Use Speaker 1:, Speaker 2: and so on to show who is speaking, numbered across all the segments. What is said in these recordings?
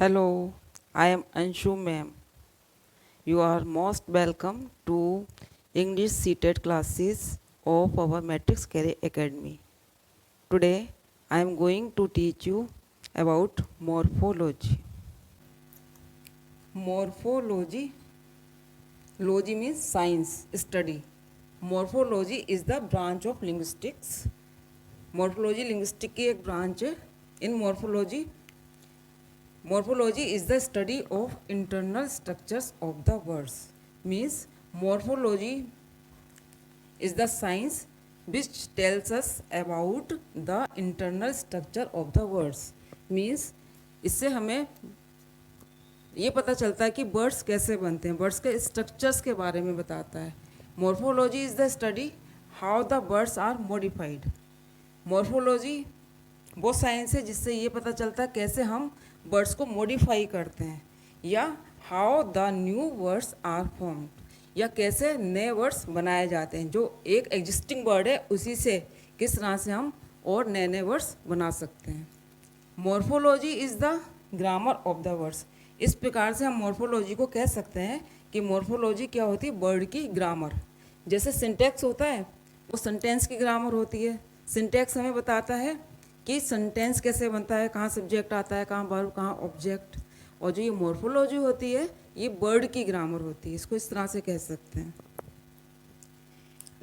Speaker 1: Hello, I am Anshu ma'am. You are most welcome to English seated classes of our Matrix Career Academy. Today, I am going to teach you about morphology. Morphology, logy means science, study. Morphology is the branch of linguistics. Morphology linguistic की एक branch है. In morphology is the study of internal structures of the words. Means morphology is the science which tells us about the internal structure of the words. Means इससे हमें ये पता चलता है कि वर्ड्स कैसे बनते हैं, वर्ड्स के स्ट्रक्चर्स के बारे में बताता है. Morphology is the study how the words are modified. Morphology वो साइंस है जिससे ये पता चलता है कैसे हम वर्ड्स को मॉडिफाई करते हैं, या how the new words are formed, या कैसे नए वर्ड्स बनाए जाते हैं. जो एक एग्जिस्टिंग वर्ड है उसी से किस तरह से हम और नए नए वर्ड्स बना सकते हैं. Morphology is the grammar of the words. इस प्रकार से हम मॉर्फोलॉजी को कह सकते हैं कि मॉर्फोलॉजी क्या होती है, वर्ड की ग्रामर. जैसे सिंटैक्स होता है वो सेंटेंस की ग्रामर होती है. सिंटैक्स हमें बताता है कि सेंटेंस कैसे बनता है, कहाँ सब्जेक्ट आता है, कहाँ वर्ब, कहाँ ऑब्जेक्ट. और जो ये मॉर्फोलॉजी होती है ये वर्ड की ग्रामर होती है. इसको इस तरह से कह सकते हैं.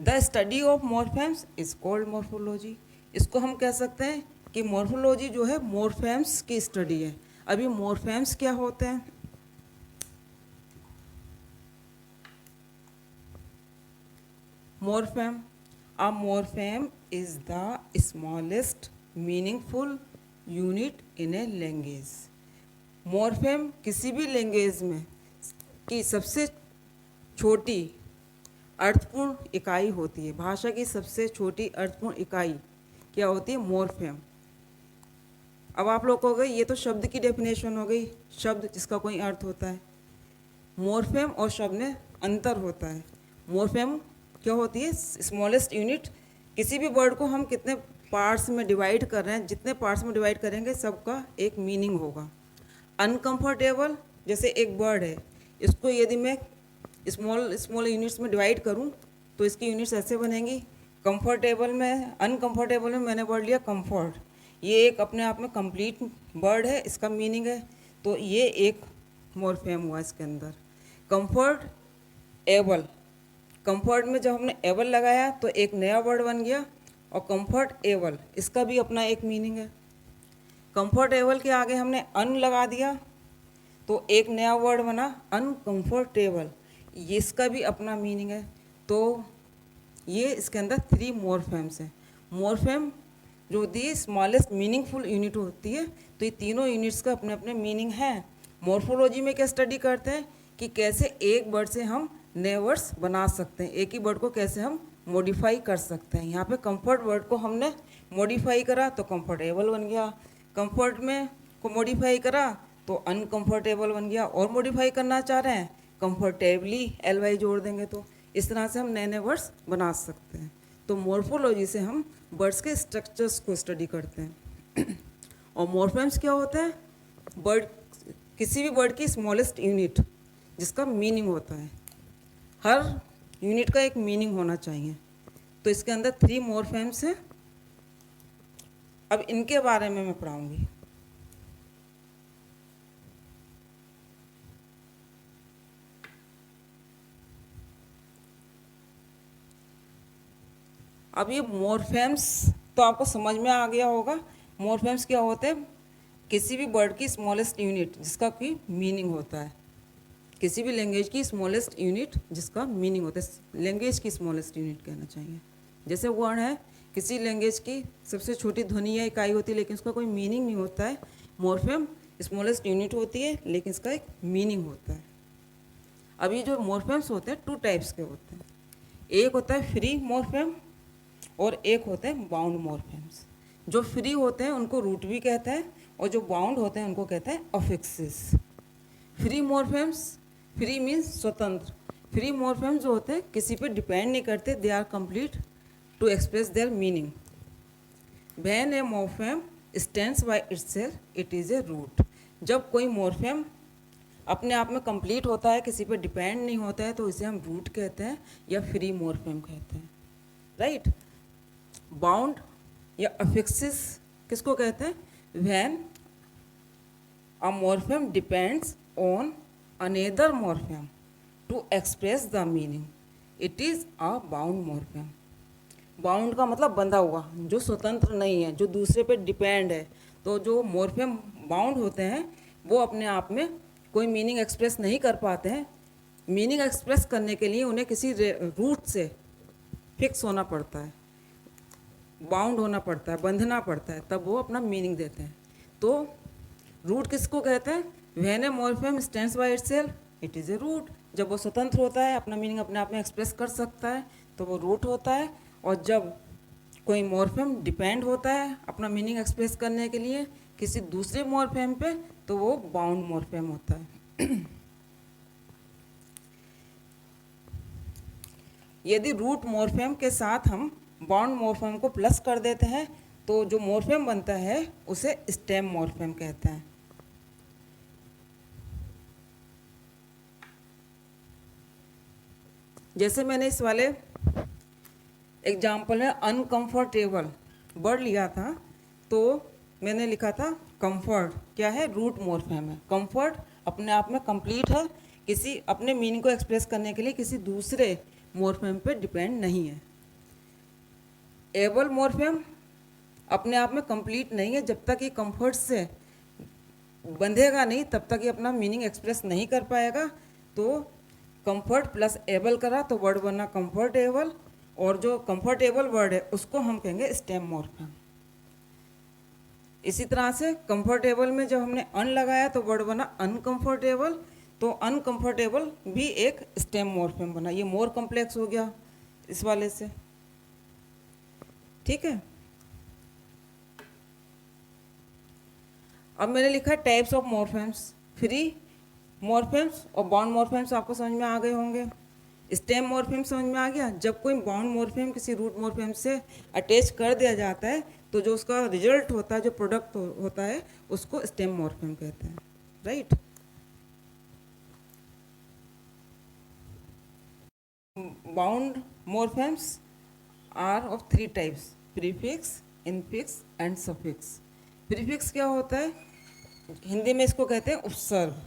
Speaker 1: The study of morphemes is called morphology. इसको हम कह सकते हैं कि मॉर्फोलॉजी जो है मॉर्फेम्स की स्टडी है. अभी मॉर्फेम्स क्या होते हैं? Morpheme, a morpheme is the smallest meaningful unit in a language. Morpheme किसी भी लैंग्वेज में की सबसे छोटी अर्थपूर्ण इकाई होती है. भाषा की सबसे छोटी अर्थपूर्ण इकाई क्या होती है? मॉर्फेम. अब आप लोग कहोगे ये तो शब्द की डेफिनेशन हो गई, शब्द जिसका कोई अर्थ होता है. मॉर्फेम और शब्द में अंतर होता है. मॉर्फेम क्या होती है? Smallest unit. किसी भी वर्ड को हम कितने पार्ट्स में डिवाइड कर रहे हैं, जितने पार्ट्स में डिवाइड करेंगे सबका एक मीनिंग होगा. अनकंफर्टेबल जैसे एक वर्ड है, इसको यदि मैं स्मॉल यूनिट्स में डिवाइड करूं तो इसकी यूनिट्स ऐसे बनेंगी. कंफर्टेबल में, अनकंफर्टेबल में मैंने वर्ड लिया कंफर्ट. ये एक अपने आप में कंप्लीट वर्ड है, इसका मीनिंग है, तो ये एक मॉर्फेम हुआ इसके अंदर. कंफर्ट एबल, कंफर्ट में जब हमने एबल लगाया तो एक नया वर्ड बन गया. और कंफर्ट एबल इसका भी अपना एक मीनिंग है. कंफर्टेबल के आगे हमने अन लगा दिया तो एक नया वर्ड बना अनकंफर्टेबल. ये इसका भी अपना मीनिंग है. तो ये इसके अंदर 3 मॉर्फेम्स हैं. मॉर्फेम जो होती है स्मॉलेस्ट मीनिंगफुल यूनिट होती है. तो ये तीनों यूनिट्स का अपने अपने मीनिंग है. मॉर्फोलॉजी में क्या स्टडी करते हैं कि कैसे एक वर्ड से हम नए वर्ड्स बना सकते हैं, एक ही वर्ड को कैसे हम मॉडिफाई कर सकते हैं. यहाँ पे कंफर्ट वर्ड को हमने मॉडिफाई करा तो कंफर्टेबल बन गया. कंफर्ट में को मॉडिफाई करा तो अनकंफर्टेबल बन गया. और मॉडिफाई करना चाह रहे हैं कंफर्टेबली ly जोड़ देंगे तो इस तरह से हम नए नए वर्ड्स बना सकते हैं. तो मॉर्फोलॉजी से हम वर्ड्स के स्ट्रक्चर्स को स्टडी करते हैं. और मॉर्फेम्स क्या होते हैं? वर्ड, किसी भी वर्ड की स्मॉलेस्ट यूनिट जिसका मीनिंग होता है. हर यूनिट का एक मीनिंग होना चाहिए. तो इसके अंदर 3 मॉर्फेम्स हैं. अब इनके बारे में मैं पढ़ाऊंगी. अब ये मॉर्फेम्स तो आपको समझ में आ गया होगा. मॉर्फेम्स क्या होते हैं? किसी भी वर्ड की स्मॉलेस्ट यूनिट जिसका कोई मीनिंग होता है. किसी भी लैंग्वेज की स्मॉलेस्ट यूनिट जिसका मीनिंग होता है. लैंग्वेज की स्मॉलेस्ट यूनिट कहना चाहिए. जैसे वर्ण है, किसी लैंग्वेज की सबसे छोटी ध्वनि या इकाई होती है लेकिन उसका कोई मीनिंग नहीं होता है. मॉर्फेम स्मॉलेस्ट यूनिट होती है लेकिन इसका एक मीनिंग होता है. अब ये जो मॉर्फेम्स होते हैं 2 टाइप्स के होते हैं. एक होता है फ्री मॉर्फेम और एक होते हैं बाउंड मॉर्फेम्स. जो फ्री होते हैं उनको रूट भी कहते हैं और जो बाउंड होते हैं उनको कहते हैं affixes. Free morphemes, free means स्वतंत्र. फ्री मॉर्फेम्स जो होते हैं किसी पे डिपेंड नहीं करते. They are complete to express their meaning. When a morpheme stands by itself it is a root. जब कोई मॉर्फेम अपने आप में कंप्लीट होता है, किसी पे डिपेंड नहीं होता है, तो इसे हम रूट कहते हैं या फ्री मॉर्फेम कहते हैं, राइट। बाउंड या अफिक्सिस किसको कहते हैं? When a morpheme depends on another morpheme to express the meaning, it is a bound morpheme. Bound का मतलब बंधा हुआ, जो स्वतंत्र नहीं है, जो दूसरे पे डिपेंड है। तो जो मॉर्फेम बाउंड होते हैं वो अपने आप में कोई मीनिंग एक्सप्रेस नहीं कर पाते हैं। मीनिंग एक्सप्रेस करने के लिए उन्हें किसी रूट से फिक्स होना पड़ता है, बाउंड होना पड़ता है, बंधना पड़ता है, तब वो अपना मीनिंग देते हैं। तो रूट किसको कहते हैं? When a morpheme stands by itself, it is a root. जब वो स्वतंत्र होता है, अपना मीनिंग अपने आप में एक्सप्रेस कर सकता है, तो वो रूट होता है। और जब कोई मॉर्फेम डिपेंड होता है अपना मीनिंग एक्सप्रेस करने के लिए किसी दूसरे मॉर्फेम पे, तो वो बाउंड मॉर्फेम होता है। यदि रूट मॉर्फेम के साथ हम बाउंड मॉर्फेम को प्लस कर देते हैं, तो जो मॉर्फेम बनता है उसे स्टेम मॉर्फेम कहते हैं। जैसे मैंने इस वाले एग्जाम्पल में अनकंफर्टेबल वर्ड लिया था, तो मैंने लिखा था कंफर्ट क्या है? रूट मॉर्फेम है। कंफर्ट अपने आप में कंप्लीट है, किसी अपने मीनिंग को एक्सप्रेस करने के लिए किसी दूसरे मॉर्फेम पे डिपेंड नहीं है। एबल मॉर्फेम अपने आप में कंप्लीट नहीं है, जब तक ये कंफर्ट से बंधेगा नहीं तब तक ये अपना मीनिंग एक्सप्रेस नहीं कर पाएगा। तो कंफर्ट प्लस एबल करा तो वर्ड बना कंफर्टेबल, और जो कंफर्टेबल वर्ड है उसको हम कहेंगे स्टेम मॉर्फेम। इसी तरह से कंफर्टेबल में जब हमने अन लगाया तो वर्ड बना अनकंफर्टेबल, तो अनकंफर्टेबल भी एक स्टेम मॉर्फेम बना। ये मोर कॉम्प्लेक्स हो गया इस वाले से, ठीक है। अब मैंने लिखा है टाइप्स ऑफ मॉर्फेम्स। फ्री मॉर्फेम्स और बाउंड मॉर्फेम्स आपको समझ में आ गए होंगे। स्टेम मॉर्फेम समझ में आ गया। जब कोई बाउंड मॉर्फेम किसी रूट मॉर्फेम से अटैच कर दिया जाता है तो जो उसका रिजल्ट होता है, जो प्रोडक्ट होता है, उसको स्टेम मॉर्फेम कहते हैं, right. Bound morphemes are of 3 types: prefix, infix and suffix. Prefix क्या होता है? हिंदी में इसको कहते हैं उपसर्ग।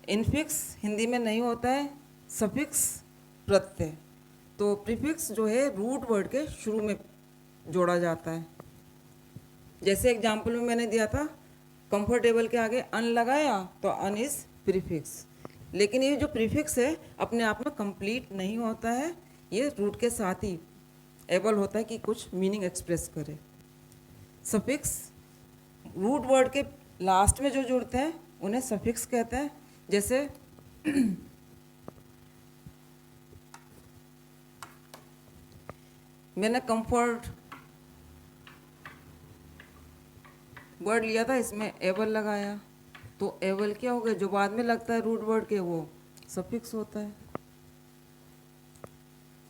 Speaker 1: इनफिक्स हिंदी में नहीं होता है, सफिक्स प्रत्यय। तो प्रीफिक्स जो है रूट वर्ड के शुरू में जोड़ा जाता है। जैसे एग्जाम्पल में मैंने दिया था, कंफर्टेबल के आगे अन लगाया तो अन इज प्रीफिक्स। लेकिन ये जो प्रीफिक्स है अपने आप में कंप्लीट नहीं होता है, ये रूट के साथ ही एबल होता है कि कुछ मीनिंग एक्सप्रेस करे। सफिक्स रूट वर्ड के लास्ट में जो जुड़ते हैं उन्हें सफिक्स कहते हैं। जैसे मैंने कंफर्ट वर्ड लिया था, इसमें एबल लगाया, तो एबल क्या हो गया? जो बाद में लगता है रूट वर्ड के वो सफिक्स होता है।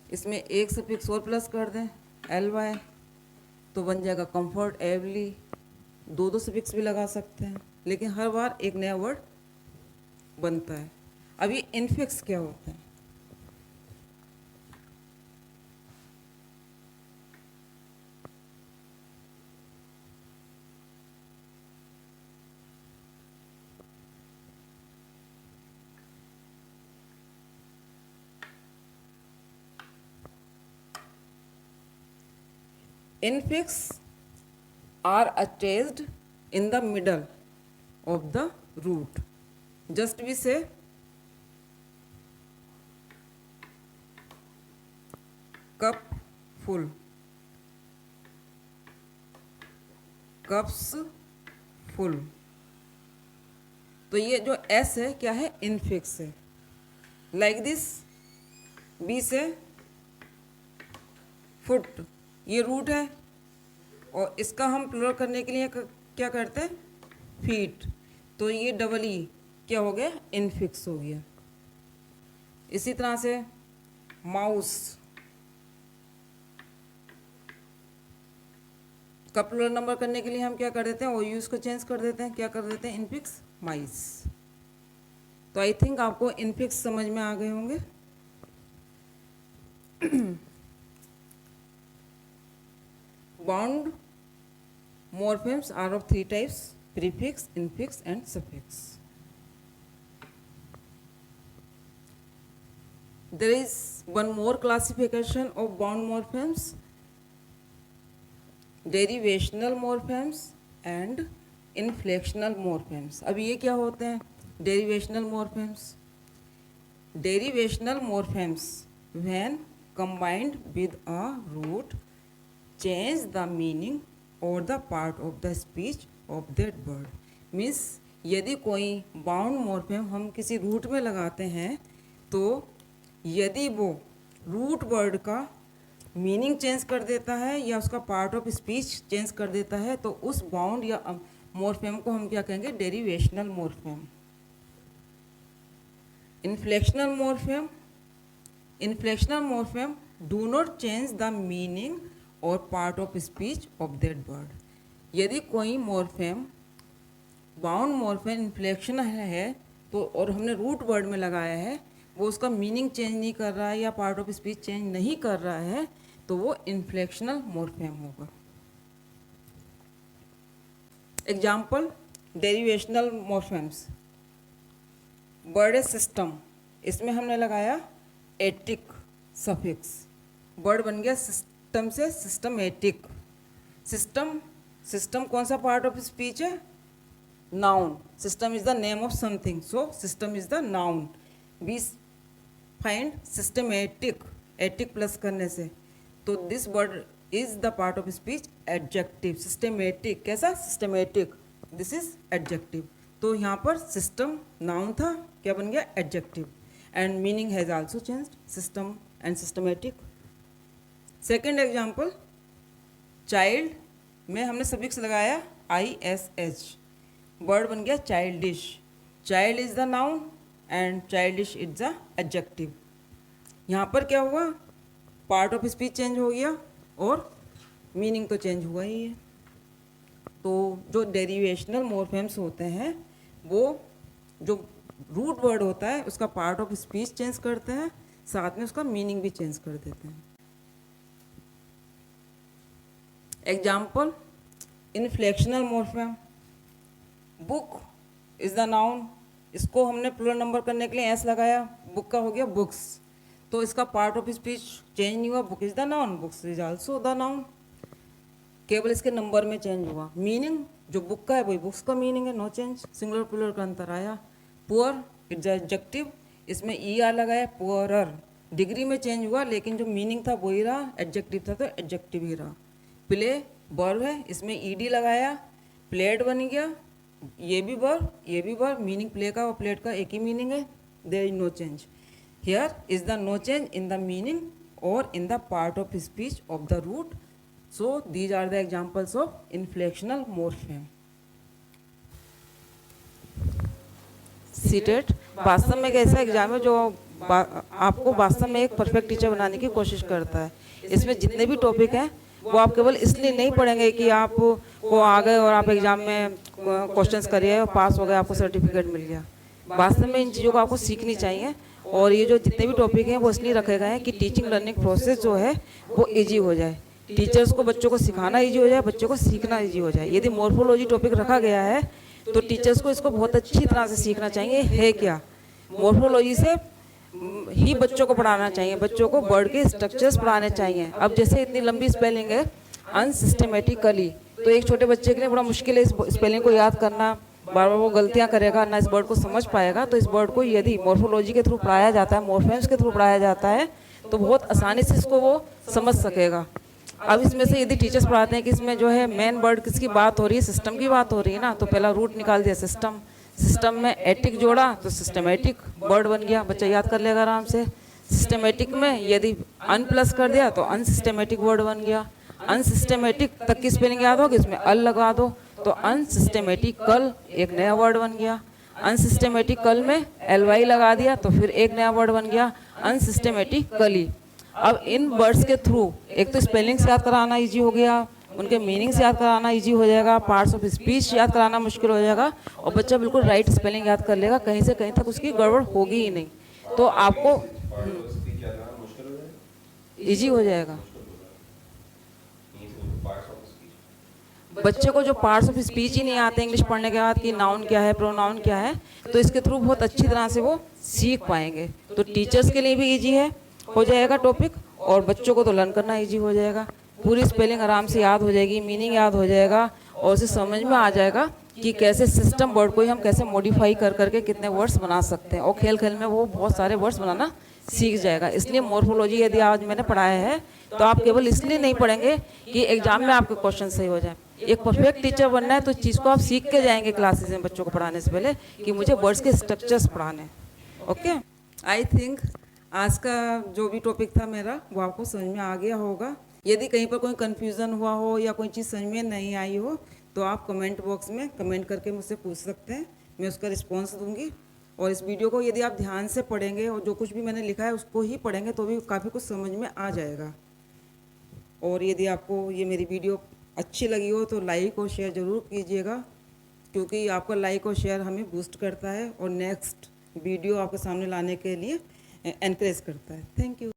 Speaker 1: इसमें एक सफिक्स और प्लस कर दें एल वाई, तो बन जाएगा कंफर्ट एवली। दो दो सफिक्स भी लगा सकते हैं, लेकिन हर बार एक नया वर्ड बनता है। अभी इनफिक्स क्या होता है? Infix are attached in the middle of the root. Just we say cup full, cups full। तो ये जो S है क्या है? इनफिक्स है। लाइक दिस, बी से फुट, ये रूट है, और इसका हम प्लूरल करने के लिए क्या करते हैं? फीट। तो ये डबल ई क्या हो गया? इनफिक्स हो गया। इसी तरह से माउस का प्लूरल नंबर करने के लिए हम क्या कर देते हैं, ओ यूज को चेंज कर देते हैं, क्या कर देते हैं, इनफिक्स माइस। तो आई थिंक आपको इनफिक्स समझ में आ गए होंगे। Bound morphemes are of three types: prefix, infix and suffix. There is one more classification of bound morphemes: derivational morphemes and inflectional morphemes. अब ये क्या होते हैं derivational morphemes? Derivational morphemes when combined with a root change the meaning और the part of the speech of that word. Means यदि कोई bound morpheme हम किसी रूट में लगाते हैं तो यदि वो रूट वर्ड का मीनिंग चेंज कर देता है या उसका पार्ट ऑफ स्पीच चेंज कर देता है तो उस बाउंड या मॉर्फेम को हम क्या कहेंगे, derivational morpheme. Inflectional morpheme, inflectional morpheme do not change the meaning और part of speech of that word. यदि कोई मॉर्फेम बाउंड मॉर्फेम इन्फ्लेक्शन है तो और हमने रूट वर्ड में लगाया है, वो उसका मीनिंग चेंज नहीं कर रहा है या पार्ट ऑफ स्पीच चेंज नहीं कर रहा है तो वो इन्फ्लेक्शनल मॉर्फेम होगा। Example derivational morphemes. Word system, इसमें हमने लगाया एटिक सफिक्स, वर्ड बन गया सिस्टम से सिस्टमेटिक। सिस्टम कौन सा पार्ट ऑफ स्पीच है, noun. System is the name of something, so system is the noun. We find systematic, atic plus करने से, तो this word is the part of speech adjective. Systematic कैसा, systematic, this is adjective. तो यहाँ पर system noun था, क्या बन गया, adjective. And meaning has also changed, system and systematic. Second example, child में हमने सफिक्स लगाया ISH, वर्ड बन गया childish. Child is the noun and childish is the adjective. यहाँ पर क्या हुआ, पार्ट ऑफ स्पीच चेंज हो गया और मीनिंग तो चेंज हुआ ही है। तो जो डेरिवेशनल मॉर्फेम्स होते हैं वो जो रूट वर्ड होता है उसका पार्ट ऑफ स्पीच चेंज करते हैं, साथ में उसका मीनिंग भी चेंज कर देते हैं। Example, inflectional morpheme, book is the noun, इसको हमने प्लूरल नंबर करने के लिए एस लगाया, बुक का हो गया बुक्स। तो इसका पार्ट ऑफ स्पीच चेंज नहीं हुआ, book is the noun, books is also the noun, केवल इसके नंबर में चेंज हुआ। मीनिंग जो बुक का है वही बुक्स का मीनिंग है, नो चेंज, सिंगुलर प्लूरल का अंतर आया। पुअर इट्स एडजेक्टिव, इसमें ER लगाया, पुअरर, डिग्री में चेंज हुआ लेकिन जो मीनिंग था वही रहा, एडजेक्टिव था तो एडजेक्टिव ही रहा। प्ले वर्ब है, इसमें ED लगाया, प्लेड बन गया, ये भी वर्ब, मीनिंग प्ले का और प्लेड का एक ही मीनिंग है, there is no change. Here is the no change in the meaning और in the part of speech of the root. So these are the examples of inflectional morpheme. CTET वास्तव में एक ऐसा exam है जो आपको वास्तव में एक परफेक्ट टीचर बनाने की कोशिश करता है। इसमें जितने भी टॉपिक हैं वो आप केवल इसलिए नहीं पढ़ेंगे कि आप को आ गए और आप एग्जाम में क्वेश्चंस करिए और पास हो गए, आपको सर्टिफिकेट मिल गया। वास्तव में इन चीज़ों को आपको सीखनी चाहिए और ये जो जितने भी टॉपिक हैं वो इसलिए रखे गए हैं कि टीचिंग लर्निंग प्रोसेस जो है वो ईजी हो जाए, टीचर्स को बच्चों को सिखाना ईजी हो जाए, बच्चों को सीखना ईजी हो जाए। यदि मॉर्फोलॉजी टॉपिक रखा गया है तो टीचर्स को इसको बहुत अच्छी तरह से सीखना चाहिए है क्या, मॉर्फोलॉजी से ही बच्चों को पढ़ाना चाहिए, बच्चों को वर्ड के स्ट्रक्चर्स पढ़ाने चाहिए। अब जैसे इतनी लंबी स्पेलिंग है अनसिस्टमेटिकली, तो एक छोटे बच्चे के लिए बड़ा मुश्किल है इस स्पेलिंग को याद करना, बार बार वो गलतियाँ करेगा, ना इस वर्ड को समझ पाएगा। तो इस वर्ड को यदि मॉर्फोलॉजी के थ्रू पढ़ाया जाता है, मॉर्फेम्स के थ्रू पढ़ाया जाता है तो बहुत आसानी से इसको वो समझ सकेगा। अब इसमें से यदि टीचर्स पढ़ाते हैं कि इसमें जो है मेन वर्ड किसकी बात हो रही है, सिस्टम की बात हो रही है ना, तो पहला रूट निकाल दिया सिस्टम, सिस्टम में एटिक जोड़ा तो सिस्टमेटिक वर्ड बन गया, बच्चा याद कर लेगा आराम से। सिस्टमेटिक में यदि अन प्लस कर दिया तो अनसिस्टमेटिक वर्ड बन गया। अनसिस्टमेटिक तक की स्पेलिंग याद होगी, इसमें अल लगा दो तो अनसिस्टमेटिकल एक नया वर्ड बन गया। अनसिस्टमेटिकल में LY लगा दिया तो फिर एक नया वर्ड बन गया अनसिस्टमेटिकली। अब इन वर्ड्स के थ्रू एक तो स्पेलिंग्स याद कराना इजी हो गया, उनके मीनिंग्स याद कराना इजी हो जाएगा, पार्ट्स ऑफ स्पीच याद कराना मुश्किल हो जाएगा और बच्चा बिल्कुल राइट स्पेलिंग याद कर लेगा, कहीं से कहीं तक उसकी गड़बड़ होगी ही नहीं। तो आपको इजी हो जाएगा। बच्चे को जो पार्ट्स ऑफ स्पीच ही नहीं आते इंग्लिश पढ़ने के बाद कि नाउन क्या है, प्रोनाउन क्या है, तो इसके थ्रू बहुत अच्छी तरह से वो सीख पाएंगे। तो टीचर्स के लिए भी इजी हो जाएगा टॉपिक, और बच्चों को तो लर्न करना इजी हो जाएगा। पूरी स्पेलिंग आराम से याद हो जाएगी, मीनिंग याद हो जाएगा और उसे समझ में आ जाएगा कि कैसे सिस्टम वर्ड को ही हम कैसे मॉडिफाई कर करके कितने वर्ड्स बना सकते हैं, और खेल खेल में वो बहुत सारे वर्ड्स बनाना सीख जाएगा। इसलिए मॉर्फोलॉजी यदि आज मैंने पढ़ाया है तो आप केवल इसलिए नहीं पढ़ेंगे कि एग्जाम में आपके क्वेश्चन सही हो जाए। एक परफेक्ट टीचर बनना है तो चीज़ को आप सीख के जाएंगे क्लासेस में बच्चों को पढ़ाने से पहले कि मुझे वर्ड्स के स्ट्रक्चर्स पढ़ाने हैं। ओके, आई थिंक आज का जो भी टॉपिक था मेरा वो आपको समझ में आ गया होगा। यदि कहीं पर कोई कन्फ्यूज़न हुआ हो या कोई चीज़ समझ में नहीं आई हो तो आप कमेंट बॉक्स में कमेंट करके मुझसे पूछ सकते हैं, मैं उसका रिस्पॉन्स दूंगी। और इस वीडियो को यदि आप ध्यान से पढ़ेंगे और जो कुछ भी मैंने लिखा है उसको ही पढ़ेंगे तो भी काफ़ी कुछ समझ में आ जाएगा। और यदि आपको ये मेरी वीडियो अच्छी लगी हो तो लाइक और शेयर ज़रूर कीजिएगा, क्योंकि आपका लाइक और शेयर हमें बूस्ट करता है और नेक्स्ट वीडियो आपके सामने लाने के लिए एनकरेज करता है। Thank you.